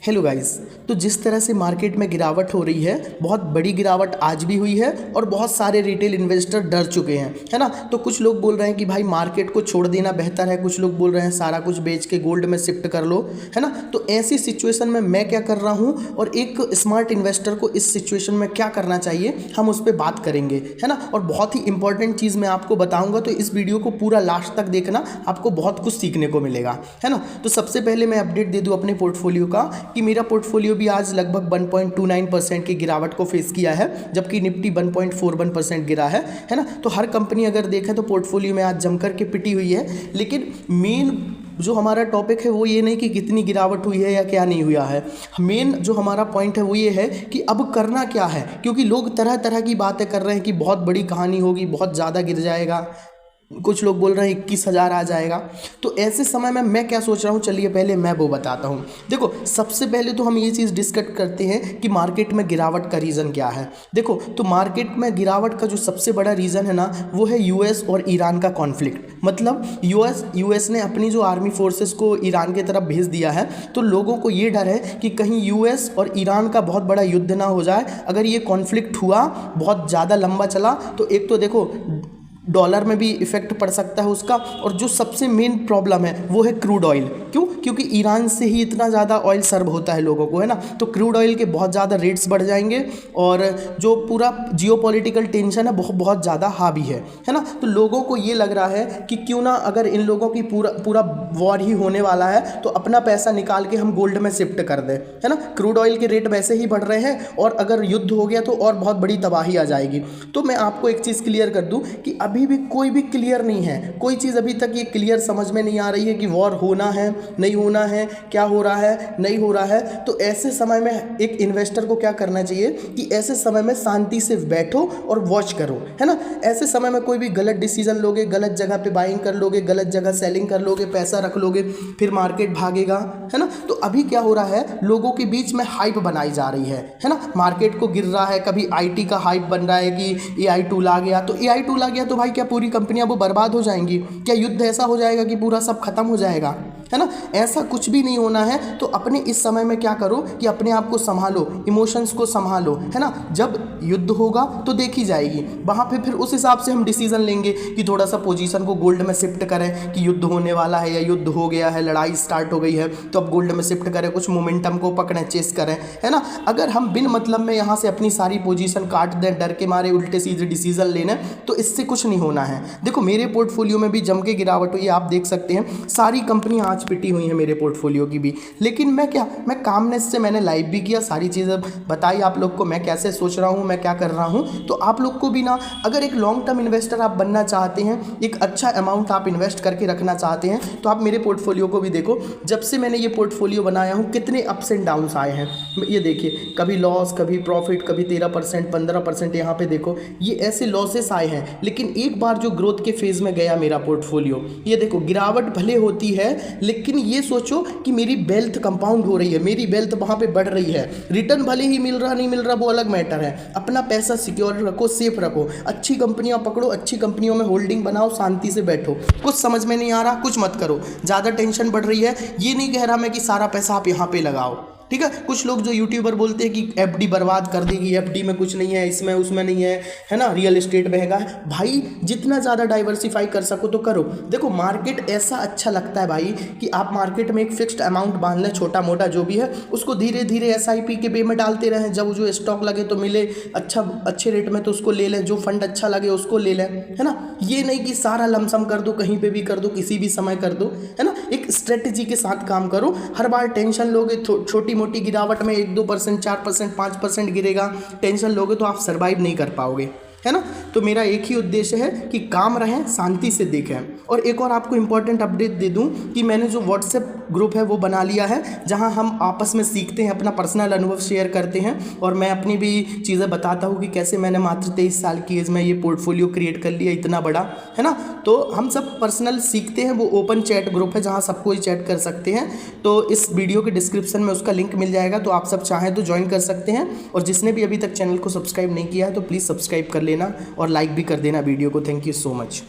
Hello guys. तो जिस तरह से मार्केट में गिरावट हो रही है, बहुत बड़ी गिरावट आज भी हुई है और बहुत सारे रिटेल इन्वेस्टर डर चुके हैं, है ना। तो कुछ लोग बोल रहे हैं कि भाई मार्केट को छोड़ देना बेहतर है, कुछ लोग बोल रहे हैं सारा कुछ बेच के गोल्ड में शिफ्ट कर लो, है ना। तो ऐसी सिचुएशन में मैं क्या कर रहा हूँ और एक स्मार्ट इन्वेस्टर को इस सिचुएशन में क्या करना चाहिए, हम उस पर बात करेंगे, है ना। और बहुत ही इंपॉर्टेंट चीज़ मैं आपको बताऊँगा, तो इस वीडियो को पूरा लास्ट तक देखना, आपको बहुत कुछ सीखने को मिलेगा, है ना। तो सबसे पहले मैं अपडेट दे दूँ अपने पोर्टफोलियो का कि मेरा पोर्टफोलियो भी आज लगभग 1.29% की गिरावट को फेस किया है, जबकि निफ्टी 1.41% गिरा है ना। तो हर कंपनी अगर देखें तो पोर्टफोलियो में आज जमकर के पिटी हुई है, लेकिन मेन जो हमारा टॉपिक है वो ये नहीं कि कितनी गिरावट हुई है या क्या नहीं हुआ है। मेन जो हमारा पॉइंट है वो ये है कि अब करना क्या है, क्योंकि लोग तरह तरह की बातें कर रहे हैं कि बहुत बड़ी कहानी होगी, बहुत ज़्यादा गिर जाएगा, कुछ लोग बोल रहे हैं 21,000 आ जाएगा। तो ऐसे समय में मैं क्या सोच रहा हूँ, चलिए पहले मैं वो बताता हूँ। देखो, सबसे पहले तो हम ये चीज़ डिस्कस करते हैं कि मार्केट में गिरावट का रीज़न क्या है। देखो, तो मार्केट में गिरावट का जो सबसे बड़ा रीज़न है ना, वो है यूएस और ईरान का कॉन्फ्लिक्ट। मतलब यूएस ने अपनी जो आर्मी फोर्सेस को ईरान की तरफ भेज दिया है, तो लोगों को ये डर है कि कहीं यूएस और ईरान का बहुत बड़ा युद्ध ना हो जाए। अगर ये कॉन्फ्लिक्ट हुआ, बहुत ज़्यादा लंबा चला, तो एक तो देखो डॉलर में भी इफेक्ट पड़ सकता है उसका, और जो सबसे मेन प्रॉब्लम है वो है क्रूड ऑयल। क्यों? क्योंकि ईरान से ही इतना ज़्यादा ऑयल सर्व होता है लोगों को, है ना। तो क्रूड ऑयल के बहुत ज़्यादा रेट्स बढ़ जाएंगे और जो पूरा जियोपॉलिटिकल टेंशन है बहुत ज़्यादा हावी है ना। तो लोगों को ये लग रहा है कि क्यों ना, अगर इन लोगों की पूरा वॉर ही होने वाला है तो अपना पैसा निकाल के हम गोल्ड में शिफ्ट कर दें, है ना। क्रूड ऑयल के रेट वैसे ही बढ़ रहे हैं और अगर युद्ध हो गया तो और बहुत बड़ी तबाही आ जाएगी। तो मैं आपको एक चीज़ क्लियर कर दूँ कि अभी भी कोई भी क्लियर नहीं है, कोई चीज़ अभी तक ये क्लियर समझ में नहीं आ रही है कि वॉर होना है नहीं होना है, क्या हो रहा है नहीं हो रहा है। तो ऐसे समय में एक इन्वेस्टर को क्या करना चाहिए कि ऐसे समय में शांति से बैठो और वॉच करो, है ना। ऐसे समय में कोई भी गलत डिसीजन लोगे, गलत जगह पे बाइंग कर लोगे, गलत जगह सेलिंग कर लोगे, पैसा रख लोगे, फिर मार्केट भागेगा, है ना। तो अभी क्या हो रहा है, लोगों के बीच में हाइप बनाई जा रही है ना। मार्केट को गिर रहा है, कभी आईटी का हाइप बन रहा है कि एआई टूल आ गया, तो एआई टूल आ गया तो भाई क्या पूरी कंपनियां वो बर्बाद हो जाएंगी? क्या युद्ध ऐसा हो जाएगा कि पूरा सब खत्म हो जाएगा, है ना। ऐसा कुछ भी नहीं होना है। तो अपने इस समय में क्या करो कि अपने आप को संभालो, इमोशंस को संभालो, है ना। जब युद्ध होगा तो देखी जाएगी, वहाँ पे फिर उस हिसाब से हम डिसीजन लेंगे कि थोड़ा सा पोजीशन को गोल्ड में शिफ्ट करें कि युद्ध होने वाला है या युद्ध हो गया है, लड़ाई स्टार्ट हो गई है, तो अब गोल्ड में शिफ्ट करें, कुछ मोमेंटम को पकड़ें, चेस करें, है ना। अगर हम बिन मतलब में यहाँ से अपनी सारी पोजीशन काट दें, डर के मारे उल्टे सीधे डिसीजन लेने, तो इससे कुछ नहीं होना है। देखो, मेरे पोर्टफोलियो में भी जम के गिरावट हुई है, आप देख सकते हैं, सारी कंपनियां आज पिटी हुई हैं मेरे पोर्टफोलियो की भी। लेकिन मैं कामनेस से मैंने लाइव भी किया, सारी चीज़ें बताई आप लोग को, मैं कैसे सोच रहा हूँ, मैं क्या कर रहा हूँ। तो आप लोग को भी ना, अगर एक लॉन्ग टर्म इन्वेस्टर आप बनना चाहते हैं, एक अच्छा अमाउंट आप इन्वेस्ट करके रखना चाहते हैं, तो आप मेरे पोर्टफोलियो को भी देखो। जब से मैंने ये पोर्टफोलियो बनाया हूँ, कितने अप्स एंड डाउन्स आए हैं ये देखिए, कभी लॉस, कभी प्रॉफिट, कभी 13%, 15%, यहाँ पे देखो ये ऐसे लॉसेस आए हैं। लेकिन एक बार जो ग्रोथ के फेज में गया मेरा पोर्टफोलियो, ये देखो गिरावट भले होती है, लेकिन ये सोचो कि मेरी वेल्थ कंपाउंड हो रही है, मेरी वेल्थ वहाँ पे बढ़ रही है। रिटर्न भले ही मिल रहा नहीं मिल रहा वो अलग मैटर है, अपना पैसा सिक्योर रखो, सेफ रखो, अच्छी कंपनियां पकड़ो, अच्छी कंपनियों में होल्डिंग बनाओ, शांति से बैठो। कुछ समझ में नहीं आ रहा, कुछ मत करो, ज़्यादा टेंशन बढ़ रही है, ये नहीं कह रहा मैं कि सारा पैसा आप यहाँ पे लगाओ, ठीक है। कुछ लोग जो यूट्यूबर बोलते हैं कि एफडी बर्बाद कर देगी, एफडी में कुछ नहीं है, इसमें उसमें नहीं है ना, रियल एस्टेट महंगा है। भाई जितना ज़्यादा डाइवर्सिफाई कर सको तो करो। देखो, मार्केट ऐसा अच्छा लगता है भाई कि आप मार्केट में एक फिक्स्ड अमाउंट बांध लें, छोटा मोटा जो भी है, उसको धीरे धीरे एसआईपी के वे में डालते रहें। जब जो स्टॉक लगे तो मिले अच्छे रेट में तो उसको ले लें, जो फंड अच्छा लगे उसको ले लें, है ना। ये नहीं कि सारा लमसम कर दो, कहीं पर भी कर दो, किसी भी समय कर दो, है ना। एक स्ट्रेटेजी के साथ काम करो। हर बार टेंशन लोगे, छोटी मोटी गिरावट में 1-2%, 4%, 5% गिरेगा, टेंशन लोगे तो आप सर्वाइव नहीं कर पाओगे, है ना। तो मेरा एक ही उद्देश्य है कि काम रहें, शांति से देखें। और एक और आपको इंपॉर्टेंट अपडेट दे दूं कि मैंने जो व्हाट्सएप ग्रुप है वो बना लिया है, जहां हम आपस में सीखते हैं, अपना पर्सनल अनुभव शेयर करते हैं, और मैं अपनी भी चीज़ें बताता हूं कि कैसे मैंने मात्र 23 साल की एज में ये पोर्टफोलियो क्रिएट कर लिया इतना बड़ा, है ना। तो हम सब पर्सनल सीखते हैं, वो ओपन चैट ग्रुप है जहाँ सब कोई चैट कर सकते हैं। तो इस वीडियो के डिस्क्रिप्शन में उसका लिंक मिल जाएगा, तो आप सब चाहें तो ज्वाइन कर सकते हैं। और जिसने भी अभी तक चैनल को सब्सक्राइब नहीं किया है तो प्लीज़ सब्सक्राइब कर लेना और लाइक भी कर देना वीडियो को। Thank you so much.